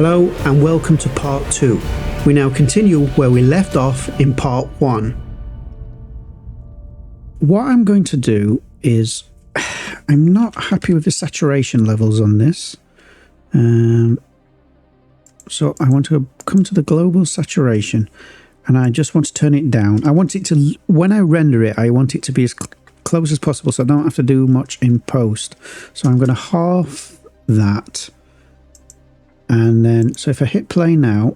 Hello and welcome to part 2. We now continue where we left off in part 1. What I'm going to do is, I'm not happy with the saturation levels on this. So I want to come to the global saturation and I just want to turn it down. I want it to, when I render it, I want it to be as close as possible so I don't have to do much in post. So I'm going to half that. And then, so if I hit play now,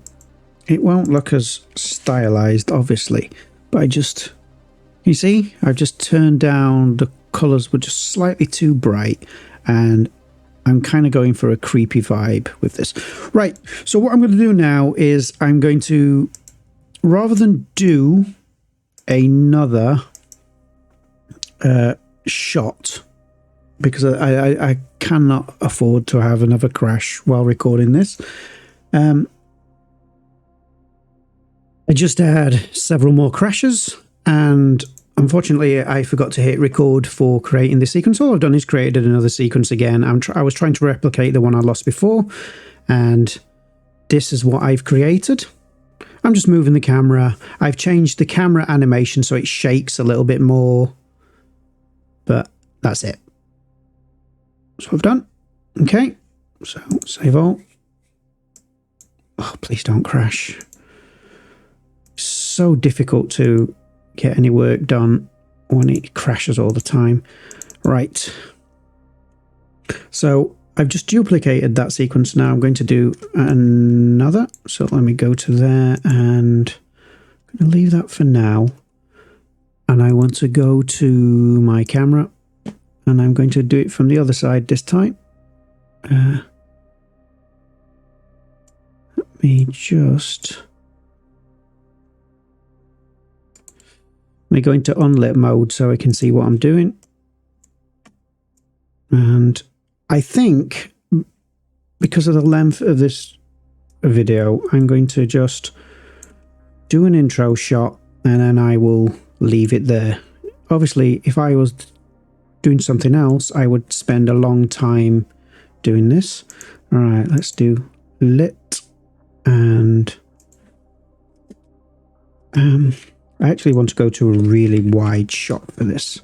it won't look as stylized, obviously. But I just, you see, I've just turned down, the colors were just slightly too bright. And I'm kind of going for a creepy vibe with this. Right, so what I'm going to do now is I'm going to, rather than do another shot, because I cannot afford to have another crash while recording this. I just had several more crashes, and unfortunately I forgot to hit record for creating this sequence. All I've done is created another sequence again. I was trying to replicate the one I lost before, and this is what I've created. I'm just moving the camera. I've changed the camera animation so it shakes a little bit more, but that's it. That's what I've done. Okay, so save all. Oh, please don't crash. So difficult to get any work done when it crashes all the time. Right. So I've just duplicated that sequence. Now I'm going to do another. So let me go to there and I'm going to leave that for now. And I want to go to my camera. And I'm going to do it from the other side this time. Let me just... Let me go into unlit mode so I can see what I'm doing. And I think, because of the length of this video, I'm going to just do an intro shot and then I will leave it there. Obviously, if I was doing something else, I would spend a long time doing this. All right, let's do lit, and I actually want to go to a really wide shot for this.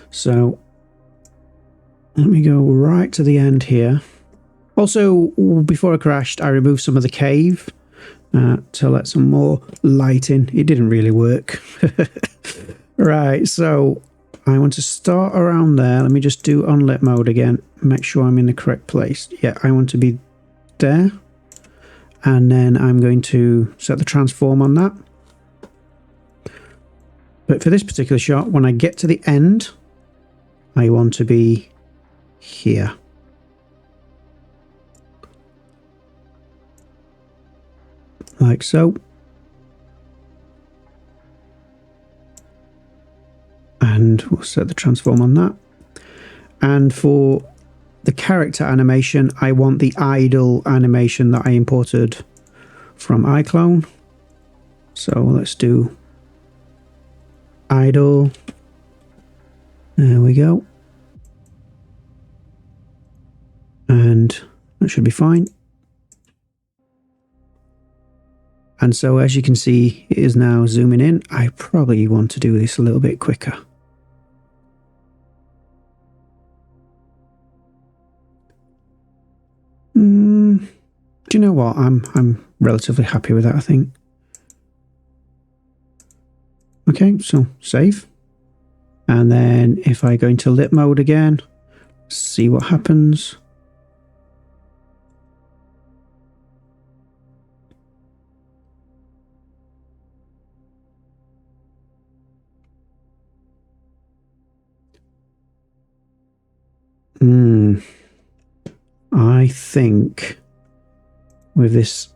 So let me go right to the end here. Also, before I crashed, I removed some of the cave to let some more light in. It didn't really work. Right, so I want to start around there. Let me just do unlit mode again. Make sure I'm in the correct place. Yeah, I want to be there. And then I'm going to set the transform on that. But for this particular shot, when I get to the end, I want to be here. Like so. And we'll set the transform on that. And for the character animation, I want the idle animation that I imported from iClone. So let's do idle. There we go. And that should be fine. And so as you can see, it is now zooming in. I probably want to do this a little bit quicker. Do you know what? I'm relatively happy with that, I think. Okay, so save. And then if I go into lit mode again, see what happens. I think with this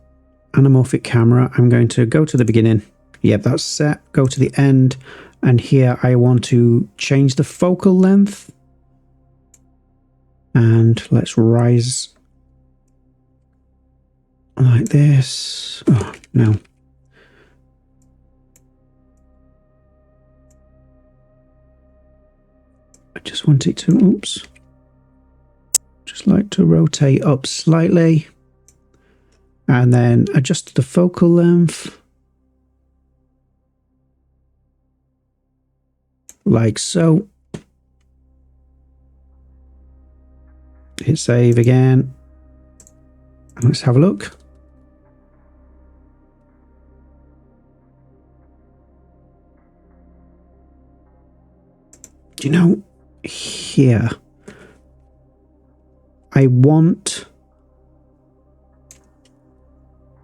anamorphic camera, I'm going to go to the beginning. Yep, that's set. Go to the end. And here I want to change the focal length. And let's rise like this. Oh, no. I just want it to, oops. Just like to rotate up slightly. and then adjust the focal length like so. Hit save again. Let's have a look. Do you know, here, I want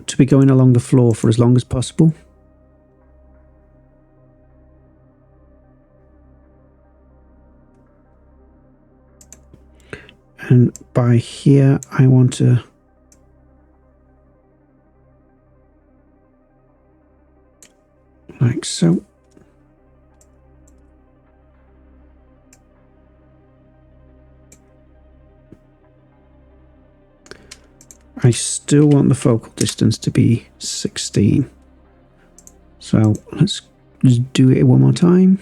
to be going along the floor for as long as possible. And by here, I want to like so. I still want the focal distance to be 16. So let's just do it one more time.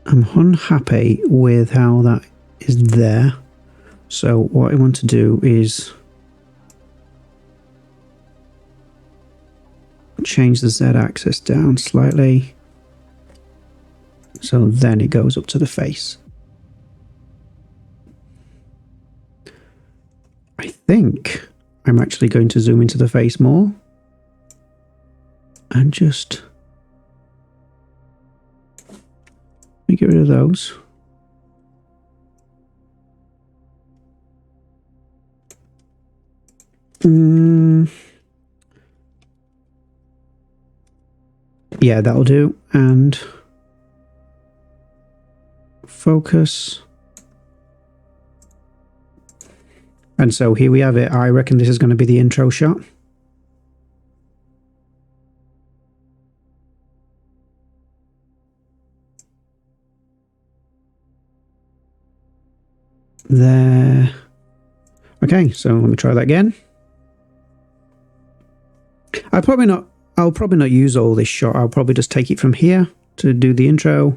I'm unhappy with how that is there. So what I want to do is change the Z-axis down slightly. So then it goes up to the face. I think I'm actually going to zoom into the face more. And just get rid of those. Yeah, that'll do. And focus. And so here we have it. I reckon this is going to be the intro shot. There. Okay, so let me try that again. I'll probably not use all this shot. I'll probably just take it from here to do the intro.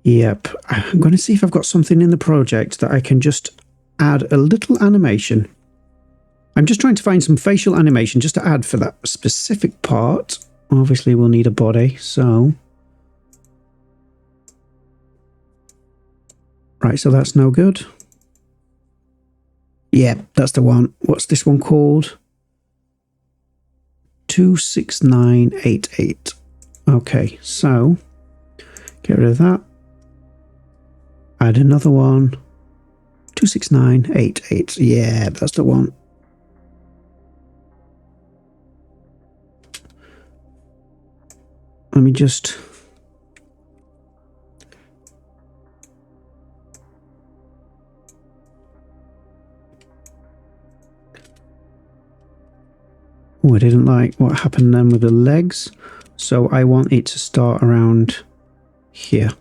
Yep, I'm going to see if I've got something in the project that I can just add a little animation. I'm just trying to find some facial animation just to add for that specific part. Obviously, we'll need a body, so... Right, so that's no good. Yeah, that's the one. What's this one called? 26988. Okay, so get rid of that. Add another one. 26988. Yeah, that's the one. Let me just... Oh, I didn't like what happened then with the legs, so I want it to start around here.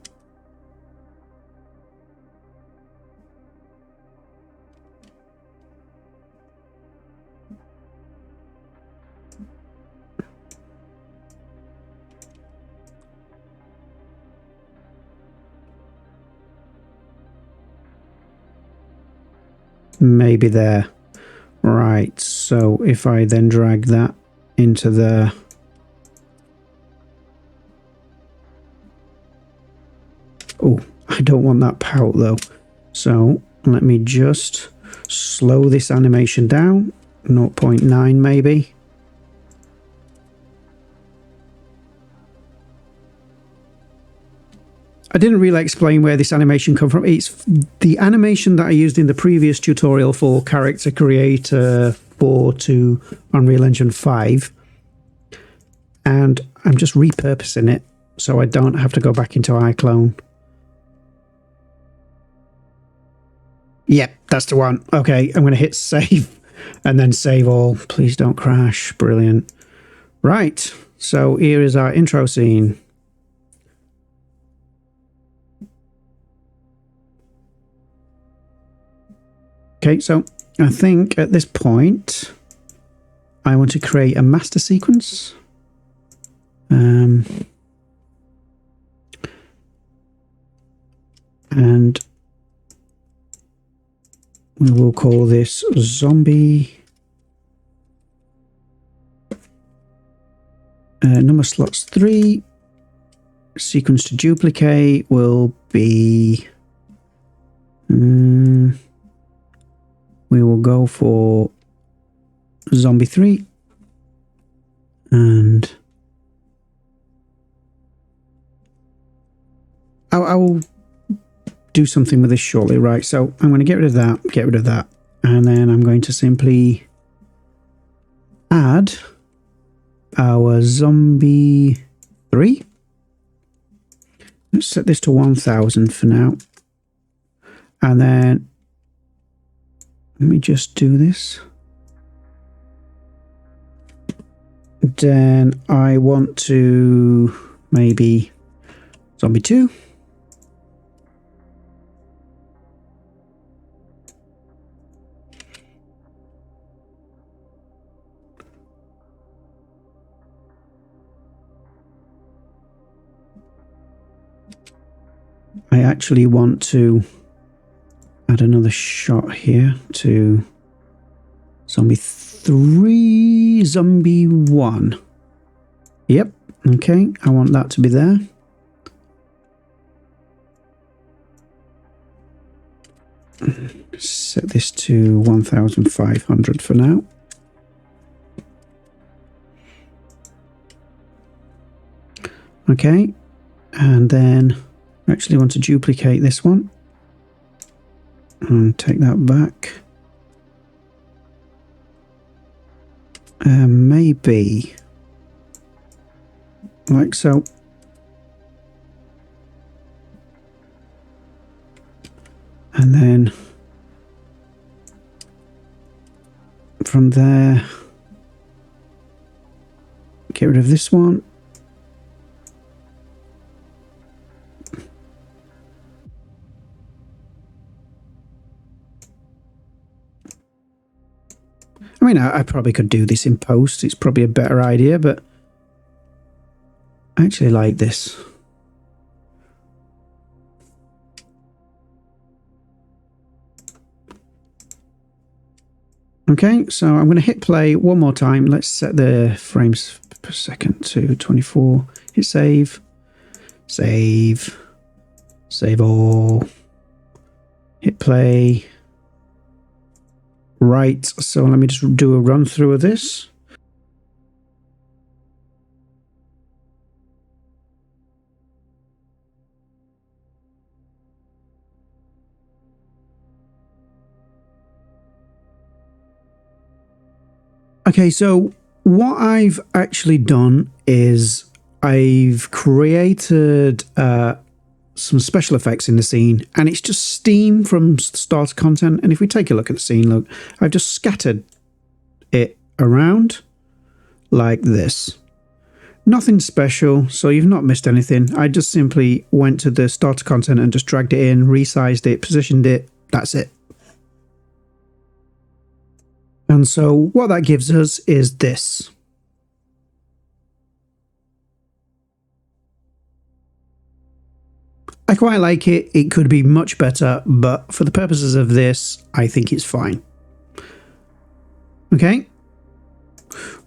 Maybe there. Right, so if I then drag that into there. Oh, I don't want that pout though. So let me just slow this animation down. 0.9 maybe. I didn't really explain where this animation come from. It's the animation that I used in the previous tutorial for Character Creator 4 to Unreal Engine 5. And I'm just repurposing it so I don't have to go back into iClone. Yep, that's the one. Okay, I'm going to hit save and then save all. Please don't crash. Brilliant. Right, so here is our intro scene. Okay, so I think at this point, I want to create a master sequence. And we will call this zombie. Number slots 3. Sequence to duplicate will be... we will go for zombie 3. And I will do something with this shortly, right? So I'm going to get rid of that, and then I'm going to simply add our zombie 3. Let's set this to 1000 for now. And then let me just do this. Then I want to maybe zombie 2. I actually want to add another shot here to zombie 3, zombie 1. Yep, okay, I want that to be there. Set this to 1500 for now. Okay, and then I actually want to duplicate this one and take that back. Maybe like so. And then from there, get rid of this one. I mean, I probably could do this in post. It's probably a better idea, but I actually like this. Okay, so I'm going to hit play one more time. Let's set the frames per second to 24. Hit save. Save. Save all. Hit play. Right, so let me just do a run through of this. Okay, so what I've actually done is I've created some special effects in the scene, and it's just steam from starter content. And if we take a look at the scene, look, I've just scattered it around like this. Nothing special, so you've not missed anything. I just simply went to the starter content and just dragged it in, resized it, positioned it. That's it. And so what that gives us is this. I quite like it. It could be much better, but for the purposes of this, I think it's fine. Okay.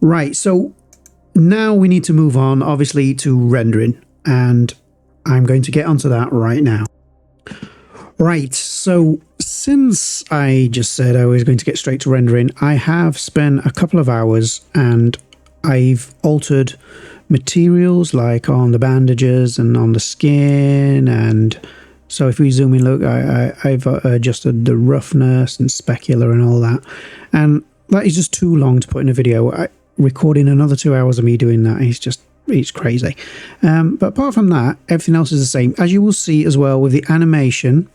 Right, so now we need to move on, obviously, to rendering, and I'm going to get onto that right now. Right, so since I just said I was going to get straight to rendering, I have spent a couple of hours and I've altered materials like on the bandages and on the skin. And so if we zoom in, look, I've adjusted the roughness and specular and all that. And that is just too long to put in a video. Recording another 2 hours of me doing that is just, it's crazy. But apart from that, everything else is the same. As you will see as well with the animation,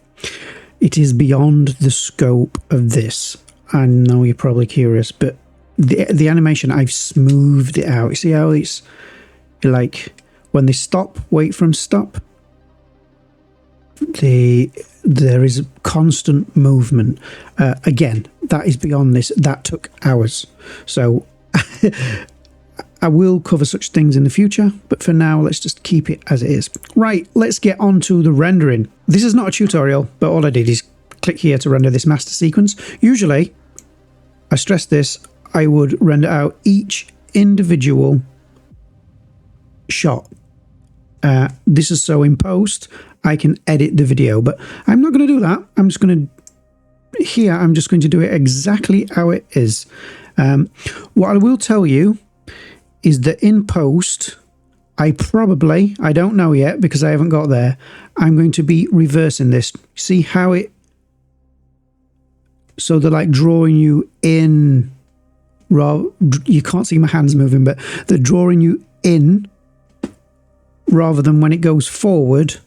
it is beyond the scope of this. I know you're probably curious, but the animation, I've smoothed it out. You see how it's like when they stop, wait for them to stop. There is constant movement. Again, that is beyond this. That took hours. So I will cover such things in the future, but for now, let's just keep it as it is. Right, let's get on to the rendering. This is not a tutorial, but all I did is click here to render this master sequence. Usually, I stress this, I would render out each individual shot. This is so in post, I can edit the video, but I'm not going to do that. I'm just going to do it exactly how it is. What I will tell you is that in post, I don't know yet because I haven't got there, I'm going to be reversing this. See how it, so they're like drawing you in, you can't see my hands moving, but they're drawing you in rather than when it goes forward,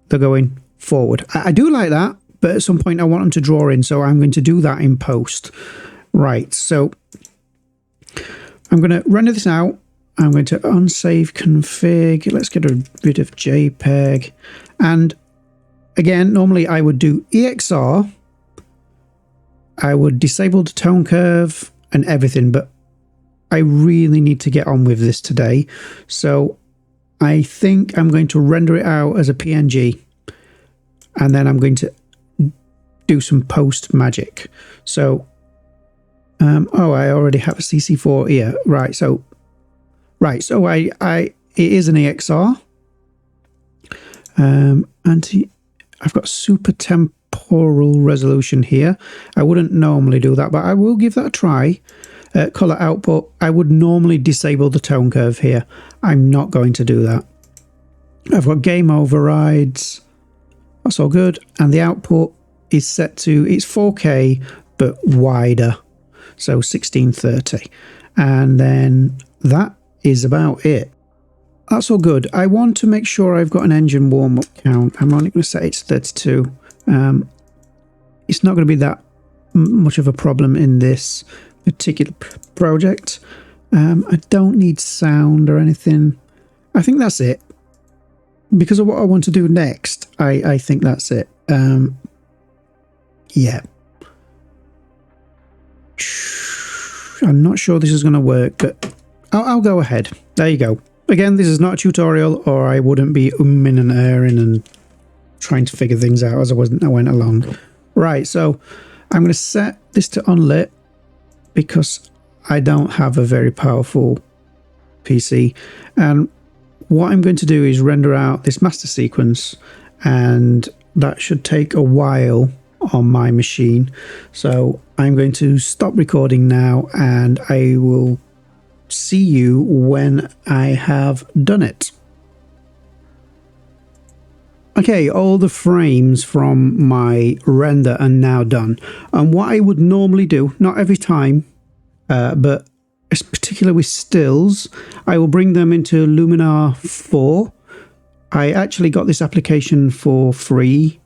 they're going forward. I do like that, but at some point I want them to draw in, so I'm going to do that in post. Right, so I'm going to render this out. I'm going to unsave config. Let's get rid of JPEG. And again, normally I would do EXR. I would disable the tone curve and everything, but I really need to get on with this today. So I think I'm going to render it out as a PNG, and then I'm going to do some post magic. So oh, I already have a CC4 here. Right, so it is an EXR. And I've got super temporal resolution here. I wouldn't normally do that, but I will give that a try. Color output, I would normally disable the tone curve here. I'm not going to do that. I've got game overrides. That's all good. And the output is set to, it's 4K, but wider. So 1630, and then that is about it. That's all good. I want to make sure I've got an engine warm-up count. I'm only going to set it to 32. It's not going to be that much of a problem in this particular project. I don't need sound or anything. I think that's it. Because of what I want to do next, I think that's it. Yeah. I'm not sure this is going to work, but I'll go ahead. There you go. Again, this is not a tutorial, or I wouldn't be umming and erring and trying to figure things out as I went along. Right, so I'm going to set this to unlit because I don't have a very powerful PC. And what I'm going to do is render out this master sequence, and that should take a while on my machine. So I'm going to stop recording now, and I will see you when I have done it. Okay, all the frames from my render are now done. And what I would normally do, not every time, but particularly with stills, I will bring them into Luminar 4. I actually got this application for free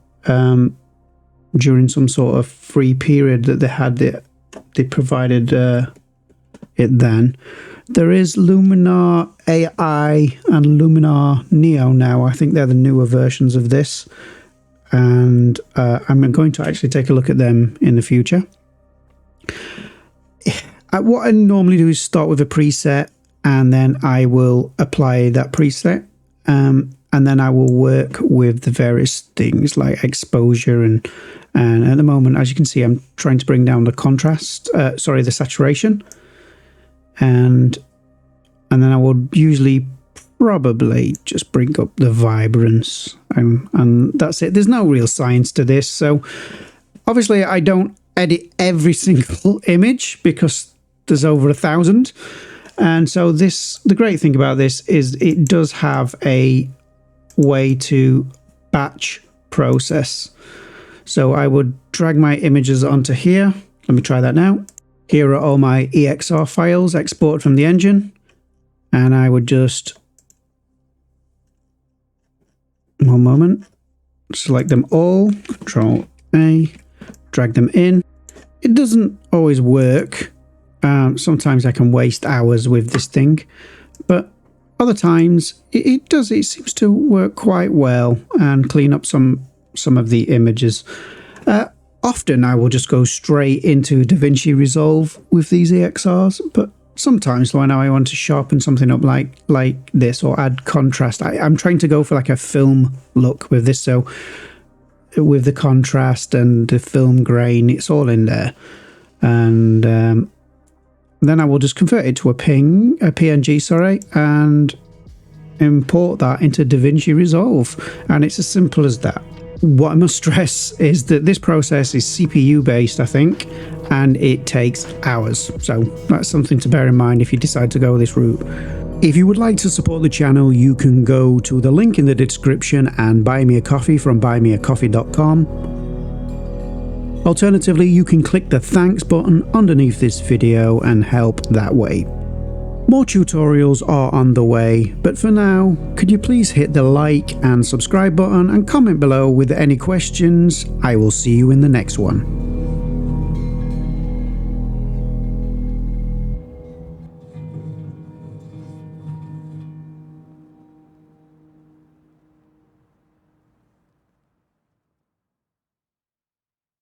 during some sort of free period that they had. They provided it then. There is Luminar AI and Luminar Neo now. I think they're the newer versions of this. And I'm going to actually take a look at them in the future. What I normally do is start with a preset, and then I will apply that preset. And then I will work with the various things like exposure and at the moment, as you can see, I'm trying to bring down the contrast, the saturation. And then I would usually probably just bring up the vibrance, and that's it. There's no real science to this. So obviously I don't edit every single image because there's over 1,000. And so the great thing about this is it does have a way to batch process. So I would drag my images onto here. Let me try that now. Here are all my EXR files exported from the engine. And I would just, one moment, select them all, Control A, drag them in. It doesn't always work. Sometimes I can waste hours with this thing, but other times it does. It seems to work quite well and clean up some of the images. Often I will just go straight into DaVinci Resolve with these EXRs, but sometimes when I want to sharpen something up like this or add contrast, I'm trying to go for like a film look with this. So with the contrast and the film grain, it's all in there. And then I will just convert it to a PNG, sorry, and import that into DaVinci Resolve. And it's as simple as that. What I must stress is that this process is CPU based, I think, and it takes hours. So that's something to bear in mind if you decide to go this route. If you would like to support the channel, you can go to the link in the description and buy me a coffee from buymeacoffee.com. Alternatively, you can click the thanks button underneath this video and help that way. More tutorials are on the way, but for now, could you please hit the like and subscribe button and comment below with any questions? I will see you in the next one.